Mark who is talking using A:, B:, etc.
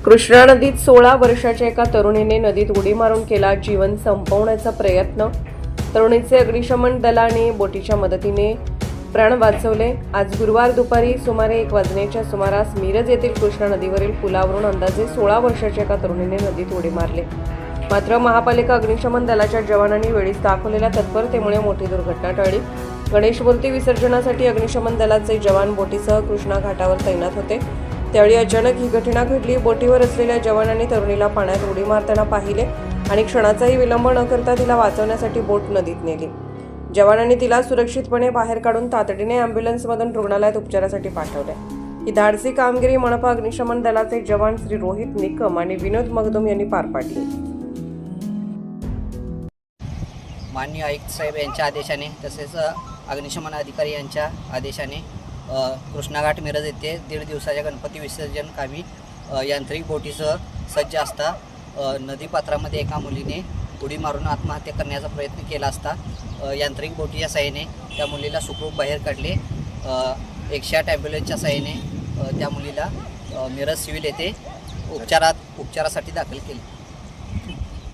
A: कृष्णा नदीत 16 वर्षाच्या एका तरुणीने नदीत उडी मारून केला जीवन संपवण्याचा प्रयत्न। तरुणीचे अग्निशमन दलाने बोटीच्या मदतीने प्राण वाचवले। आज गुरुवार दुपारी सुमारे 1 वाजण्याच्या सुमारास मिरज येथील कृष्णा नदीवरील पुलावरून अंदाजे 16 वर्षाच्या एका तरुणीने नदीत उडी मारली। मात्र महापालिका अग्निशमन दलाच्या जवानांनी वेळीच दाखवलेल्या तत्परतेमुळे मोठी दुर्घटना टळली। गणेश मूर्ती विसर्जनासाठी अग्निशमन दलाचे जवान बोटीसह कृष्णा घाटावर तैनात होते। त्यावेळी अचानक ही घटना घडली। बोटीवर असलेल्या जवानांनी तरुणीला पाण्यात उडी मारताना पाहिले आणि क्षणाचाही विलंब न करता तिला वाचवण्यासाठी बोट नदीत नेली। जवानांनी तिला सुरक्षितपणे बाहेर काढून तातडीने अँब्युलन्समधून रुग्णालयात उपचारासाठी पाठवले। ही धाडसी कामगिरी मनपा अग्निशमन दलाचे जवान श्री रोहित निकम आणि विनोद मगदुम यांनी पार पाडली।
B: माननीय आयुक्त साहेब यांच्या आदेशाने तसेच अग्निशमन अधिकारी यांच्या आदेशाने कृष्णाघाट मिरज येथे 1.5 दिवसाच्या गणपती विसर्जन कामी यांत्रिक बोटीसह सज्ज असता नदीपात्रामध्ये एका मुलीने उडी मारून आत्महत्या करण्याचा प्रयत्न केला असता यांत्रिक बोटीच्या साहाय्याने त्या मुलीला सुखरूप बाहेर काढले। 108 ॲम्ब्युलन्सच्या साहाय्याने त्या मुलीला मिरज सिव्हिल येथे उपचारासाठी दाखल केले।